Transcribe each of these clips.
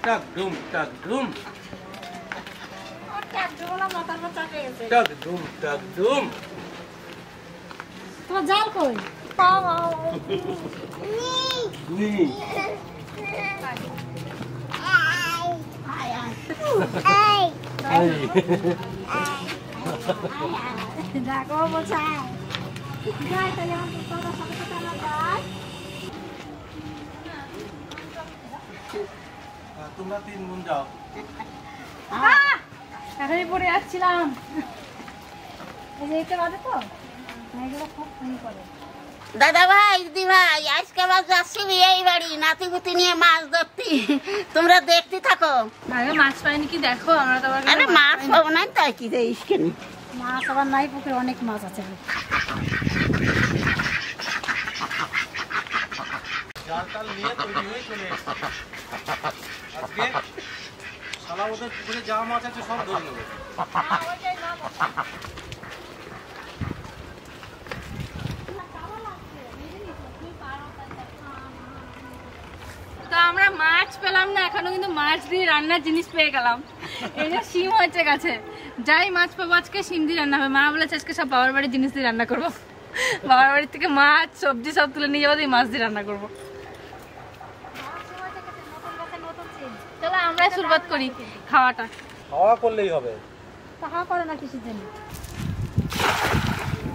টাক ডুম টাক ডুম টাক ডুম না মাথার মধ্যে চাপে গেছে। টাক ডুম টাক ডুম। তোমার জাল কই? নি দেখো বোঝায় যাই তাহলে আমার তোর সাথে সাথে আমার যাই। তোমরা 3 বোন যাও। এখনই পড়ে যাচ্ছিলাম। এই যে এটা বাজে তো এগুলো খুব ফোন করে। দাদা ভাই দিদি ভাই আজকে আবার যাচ্ছি এই বাড়ি নাতি পুতি নিয়ে মাছ ধরতে, তোমরা দেখতে থাকো। আরে মাছ পাইনি কি দেখো, আমরা তো আবার আরে মাছ পাবো না তাই কি যাইস কেন? মাছ আবার নাই, পুকুরে অনেক মাছ আছে। জাল টাল নিয়ে তৈরি হয়ে চলে এসেছে। আজকে শালা ওদের পুকুরে যা মাছ আছে সব ধরে নেবে। তো আমরা মাছ পেলাম না এখনো, কিন্তু মাছ দিয়ে রান্নার জিনিস পেয়ে গেলাম। এই যে শিম হচ্ছে গাছে, যাই মাছ পাবো আজকে শিম দিয়ে রান্না হবে। মা বলেছে আজকে সব বাবার বাড়ির জিনিস দিয়ে রান্না করবো। বাবার বাড়ির থেকে মাছ সবজি সব তুলে নিয়ে যাবো, দিয়ে মাছ দিয়ে রান্না করবো। চলো আমরা শুরুয়াত করি খাওয়াটা। খাওয়া করলেই হবে। খাওয়া করে না কিসের জন্য?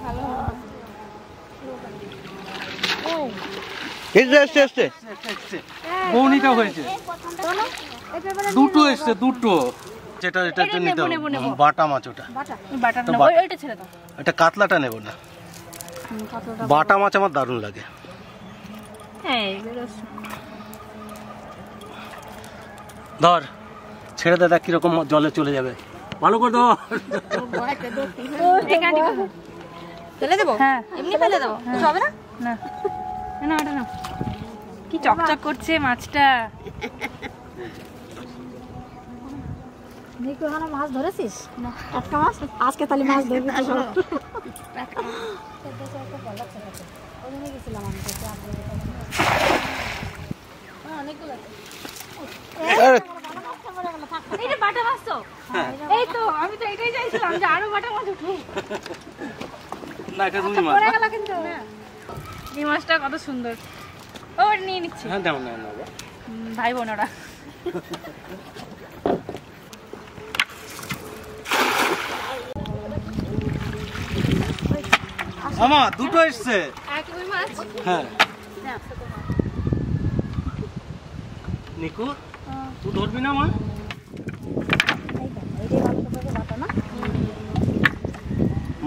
ভালো বৌনিটা হয়েছে, দুটো এসছে দুটো। যেটা এটা নিতে হবে বাটা মাছ, ওটা বাটাটা নেব, ওইটা ছেড়ে দাও। এটা কাতলাটা নেব না, বাটা মাছ আমার দারুণ লাগে। হ্যাঁ ধর ছেড়ে দে, দেখ কিরকম জলে চলে যাবে। ভালো করে দাও। ফেলে দেবো? হ্যাঁ এমনি ফেলে দেবো, হবে না? না না ওটা না, কি চকচক করছে মাছটা। দেখো ওখানে মাছ ধরেছিস না? টাটকা মাছ আজকে তাহলে মাছ ধরবি তো সব। এটা বাটা মাছ তো? এই তো আমি তো এটাই চাইছিলাম যে আরো বাটা মাছ উঠুক। না এটা রুই মাছ। পড়ে গেল কিন্তু। এই মাছটা কত সুন্দর। ও নিয়ে নিচ্ছি। হ্যাঁ দাও না না ভাই বোনেরা। আমা দুটো এসছে। এক রুই মাছ। হ্যাঁ নিকু তুই ধরবি না মা?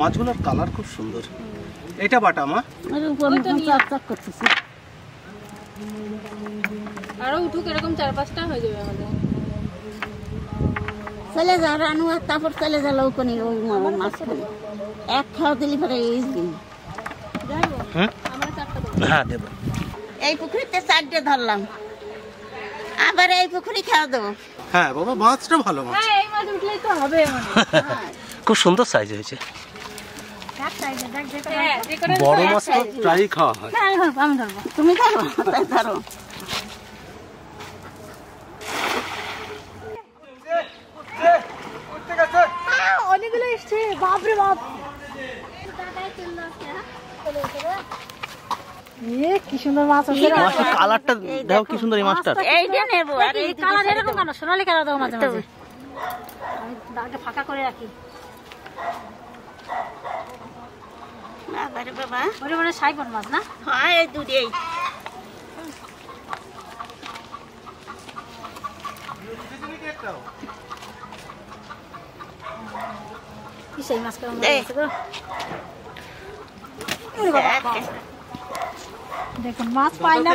মাছগুলোর কালার খুব সুন্দর। এটা বাটা মা? আরো উঠুক এরকম 4-5টা হয়ে যাবে আমাদের। চলে যা রানু, আর তারপর চলে যা লৌকনি ওই মাছ এক খাওয়া দিলি পরে হ্যাঁ দেবো। এই পুকুরিতে 4টে ধরলাম, আবার এই পুকুরি খাওয়া দেবো। হ্যাঁ বাবা মাছটা ভালো মাছ, হ্যাঁ এই মাছ উঠলেই তো হবে মানে। খুব সুন্দর সাইজ হয়েছে। বড় মাছ তো প্রায়ই খাওয়া হয়। আমি ধরবো, তুমি ধরো, তাই ধরো। অনেকগুলো এসছে, বাপরে বাপ। কি সুন্দর মাছ আছে। মাছটার কালারটা দেখো কি সুন্দর। এই মাছটা এইটা নেবো। আর এই কালার এরকম কেন? সোনালি কালার দাও মাঝে মাঝে। আমি দাঁড়াটা ফাঁকা করে রাখি। বাবারে বাবা, ওরে মানে সাইবন মাছ না? হ্যাঁ এই দুটোই। কি সেই মাছ কেমন এই। আছে গো? দেখুন মাছ পাই না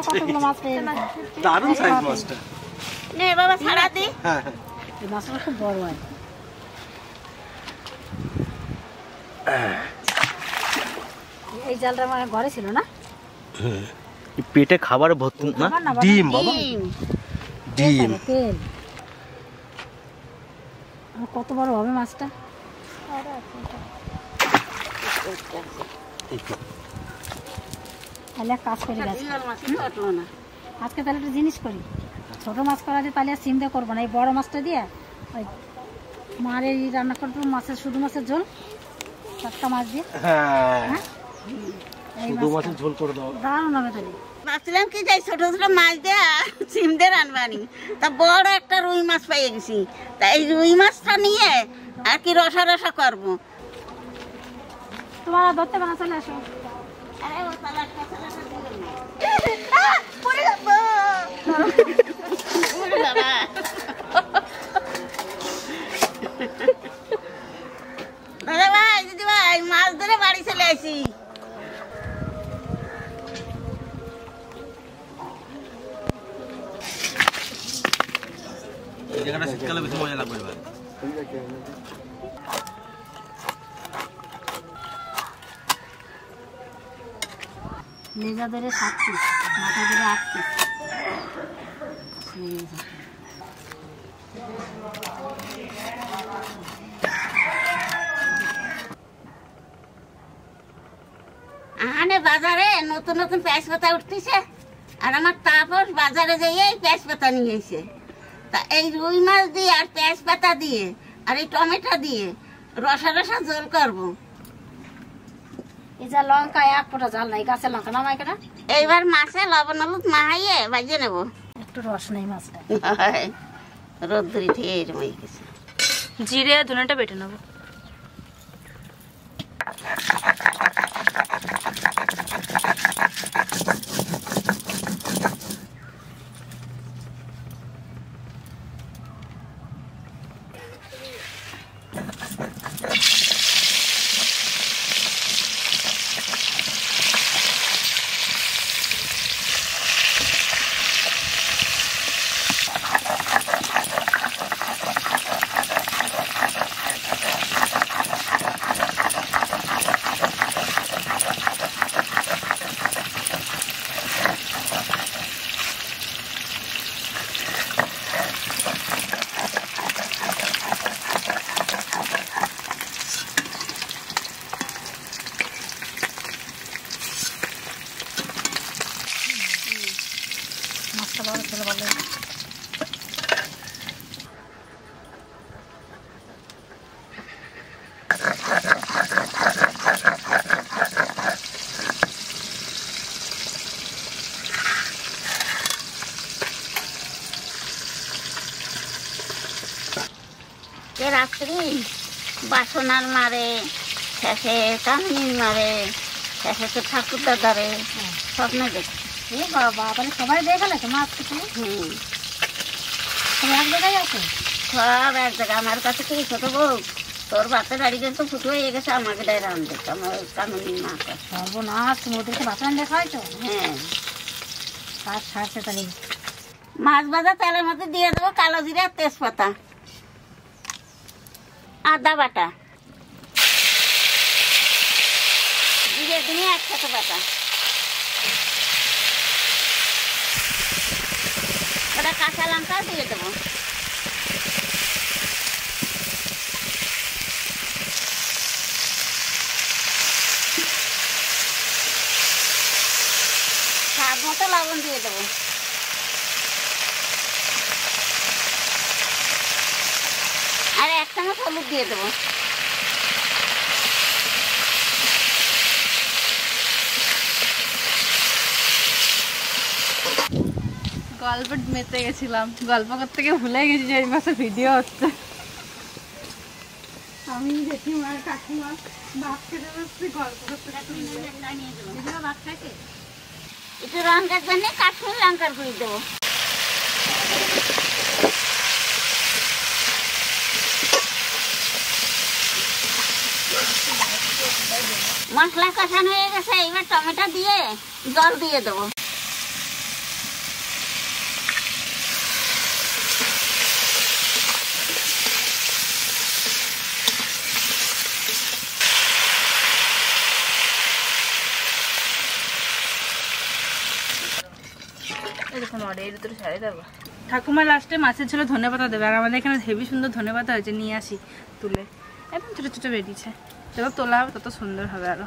কতগুলো মাছ পেয়ে গেলাম। দারুণ সাইজ মাছটা। নে বাবা ছাড়া দি। হ্যাঁ এই মাছটা খুব বড় হয়। এই জালটা আমার ঘরে ছিল না? পেটে খাবার ভর্তি না। ডিম বাবা, ডিম। তেল কত বড় হবে মাছটা? তাহলে এক কাজ করি, মাছ কাটলো না। আজকে তাহলে একটা জিনিস করি, ছোট মাছ করা দিয়ে তাহলে আর সিম দিয়ে করবো না, এই বড় মাছটা দিয়ে ওই মার এই রান্না করবো, মাছের শুধু মাছের ঝোল, টাটকা মাছ দিয়ে। হ্যাঁ এই শুধু মাছের ঝোল করে দাও, দারুণ হবে তাহলে। ভাবছিলাম কি যাই ছোট ছোট মাছ দিয়ে সিম দিয়ে রানবানি, তা বড় একটা রুই মাছ পেয়ে গেছি, তা এই রুই মাছটা নিয়ে আর কি রসা রসা করবো। তোমার ধরতে বানা চলে আসো। আরে ও তালাটা দিল না। পড়ে যাবো। ওরে বাবা। দাদা ভাই, দিদি ভাই, মাছ ধরে বাড়ি চলে আসি। এই জায়গাটা শীতকালে বেশি মজা লাগবে এবার। লেজা ধরে 7 পিস, মাথা ধরে 8 পিস। আনে বাজারে নতুন নতুন পেঁয়াজ পাতা উঠতেছে, আর আমার তাপস বাজারে যেয়ে পেঁয়াজ পাতা নিয়ে এসে, তা এই রুই মাছ দিয়ে আর পেঁয়াজ পাতা দিয়ে আর এই টমেটো দিয়ে রসা রসা ঝোল করবো। এই যা লঙ্কা 1 ফোঁটা ঝাল নাই, গাছের লঙ্কা নামাই কেনা। এইবার মাছে লবণ হলুদ মাহাইয়ে বাজিয়ে নেবো। একটু রস নেই মাছটা। রোদ্দুরি থেকে এরম হয়ে গেছে। জিরে আর ধনেটা বেটে নেবো। মাছটা বড় ছেলে ভালো। রাত্রি বাসনার মারে, শেষে কামিনীর মারে, শেষে তো ঠাকুর দাদারে স্বপ্নে দেখি। এ বাবা, তাহলে সবাই দেখে নাকি মাছ কিছু? সব এক জায়গায় আছে? সব এক জায়গায়। আমার কাছে কি ছোট বউ, তোর বাচ্চার বাড়ি কিন্তু ফুটো হয়ে গেছে, আমাকে দেয় রান্ধে, আমার কামিনীর মাকে। সর্বনাশ, তুমি ওদেরকে বাঁচান দেখা হয়তো? হ্যাঁ, কাজ ছাড়ছে তাহলে। মাছ ভাজা তেলের মধ্যে দিয়ে দেবো কালো জিরা, তেজপাতা, আদা বাটা, জিরে দিয়ে একসাথে বাটা, ওটা কাঁচা লঙ্কা দিয়ে দেবো। স্বাদ মতো লবণ দিয়ে দেবো। আর 1 চামচ হলুদ দিয়ে দেবো। গল্প মেতে গেছিলাম, গল্প করতে গিয়ে ভুলে গেছি যে এই মাসে ভিডিও হচ্ছে। আমি জেঠিমা কাকিমা ভাত খেতে বসছি, গল্প করতে একটু লঙ্কার জন্য কাশ্মীর লঙ্কার গুঁড়ি দেবো। মশলা কষানো হয়ে গেছে, এবার টমেটো দিয়ে জল দিয়ে দেবো। ঠাকুমা লাস্টে মাছের ঝোলে ধনেপাতা দেবে, আর আমাদের এখানে হেভি সুন্দর ধনেপাতা হয়েছে, নিয়ে আসি তুলে, একদম ছোটো ছোটো বেরিয়েছে। যত তোলা হবে তত সুন্দর হবে আরো।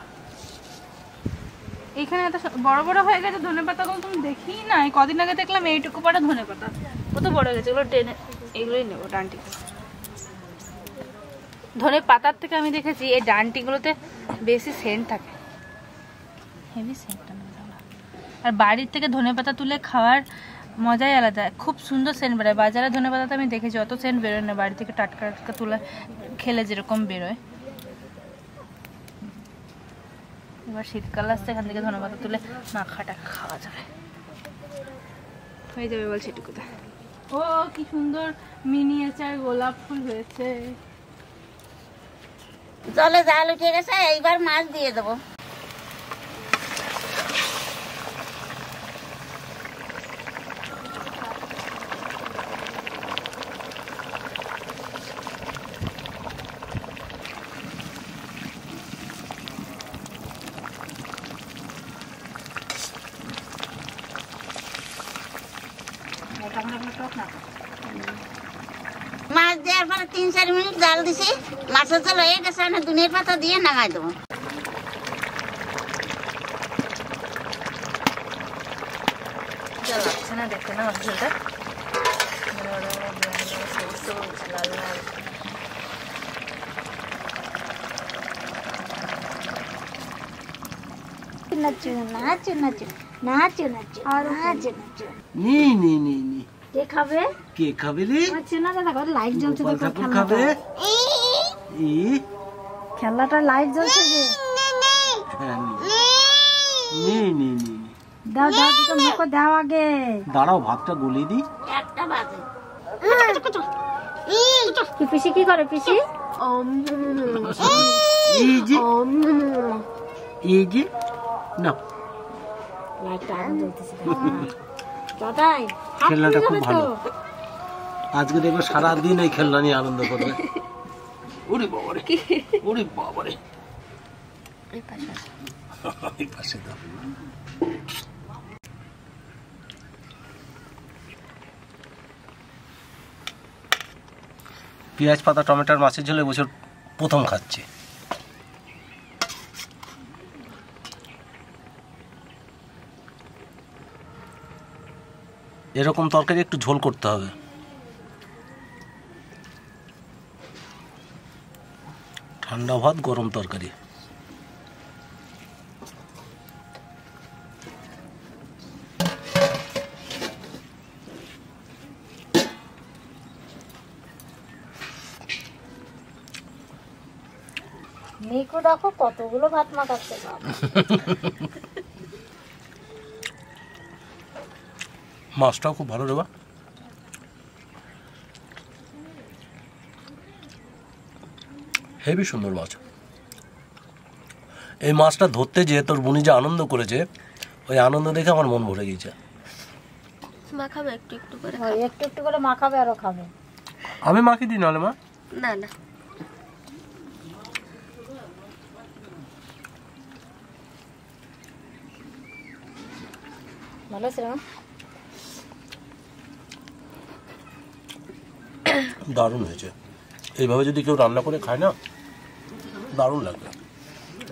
এখানে এত বড় বড় হয়ে গেছে ধনে পাতাগুলো, তুমি দেখি না। কদিন আগে দেখলাম এইটুকু পাটা ধনে পাতা, কত বড় হয়ে গেছে। এগুলো টেনে, এগুলোই নেবো ডান্টি। ধনে পাতার থেকে আমি দেখেছি এই ডান্টিগুলোতে বেশি সেন্ট থাকে, হেভি সেন্টটা। আর বাড়ির থেকে ধনে পাতা তুলে খাওয়ার মজাই আলাদা, খুব সুন্দর সেন্ট বেরোয়। বাজারে ধনে পাতাতে আমি দেখেছি অত সেন্ট বেরোয় না, বাড়ি থেকে টাটকা টাটকা তুলে খেলে যেরকম বেরোয়। এবার শীতকাল আসছে, এখান থেকে ধনে পাতা তুলে মাখাটা খাওয়া যাবে, হয়ে যাবে বলছি এটুকুতে। ও কি সুন্দর মিনিয়েচার গোলাপ ফুল হয়েছে। জলে জাল উঠে গেছে, এইবার মাছ দিয়ে দেবো। মাছ দেওয়ার পরে 3-4 মিনিট জাল দিছি, মাছের জল হয়ে গেছে, না ধনের পাতা দিয়ে নামাই দেবো। লাগছে না দেখতে না ঝোলটা, নাচো নাচো নাচো নাচো নাচো আর নাচো নাচো। নি নি নি নি কে খাবে? কে খাবে রে? আচ্ছা না দাদা, ঘরে লাইট জ্বলছে, গোপাল দেখো ঠাকুর খাবে। ই খেলাটা লাইট জ্বলছে যে। হ্যাঁ, নি নি নি নি। দাও দাও, দুটো মুখো দাও আগে। দাঁড়াও, ভাতটা গলিয়ে দিই। 1টা বাজে। কি পিসি কি করে পিসি? এই যে এই যে না, লাইটটা আগুন জ্বলতেছে দাদাই। খেলনাটা খুব ভালো। আজকে দেখো সারাদিন এই খেলনা নিয়ে আনন্দ করবে। ওরে বাবারে, ওরে বাবারে, এই পাশে দাও। পেঁয়াজ পাতা টমেটোর মাছের ঝোলে বছর প্রথম খাচ্ছি। এরকম তরকারি একটু ঝোল করতে হবে। ঠান্ডা ভাত, গরম তরকারি। নিকু দেখো কতগুলো ভাত মাখাচ্ছে। মাছটাও খুব ভালো রে বা। হেবি সুন্দর মাছ। এই মাছটা ধরতে যেয়ে তোর বুনি যে আনন্দ করেছে, ওই আনন্দ দেখে আমার মন ভরে গিয়েছে। মাখাবে একটু একটু করে, একটু একটু করে মাখাবে, আরো খাবে। আমি মাখি দিই নাহলে মা। না না ভালো আছে না? দারুণ হয়েছে। এইভাবে যদি কেউ রান্না করে খায় না, দারুণ লাগবে।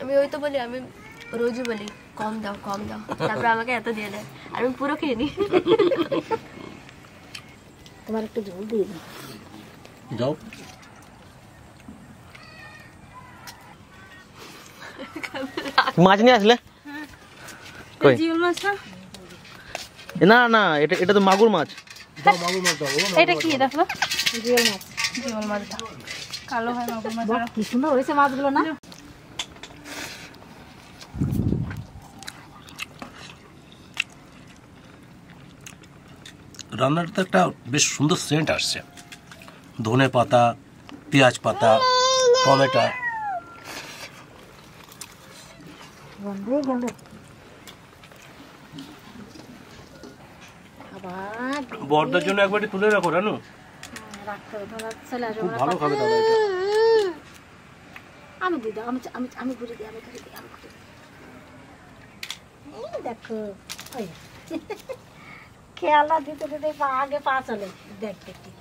আমি ওই তো বলি, আমি রোজই বলি কম দাও কম দাও, তারপর আমাকে এত দিয়ে দেয়, আর আমি পুরো খেয়ে নিই। তোমার একটু ঝোল দিয়ে দিই। যাও। মাছ নিয়ে আসলে? কই? জিওল মাছটা? না না, এটা তো মাগুর মাছ। এটা কি দেখো? জিওল মাছ। জিওল মাছটা কালো হয়, মাগুর মাছ। বাহ, কি সুন্দর হয়েছে মাছগুলো না? রান্নাটা একটা বেশ সুন্দর সেন্ট আসছে। ধনে পাতা, পেঁয়াজ পাতা, টমেটো। গন্ধই গন্ধ। বড়দার জন্য একবারটি তুলে রাখো রানু। রাখতে হবে, তোমার ছেলে আসবে। খুব ভালো খাবে দাদা এটা। আমি দিই দাও, আমি ঘুরে দিই, আমি ঘুরে দিই, আমি ঘুরে দিই। এই দেখো, ওই খেয়ালা দিতে দিতে আগে পা চলে। দেখ দেখ দেখ।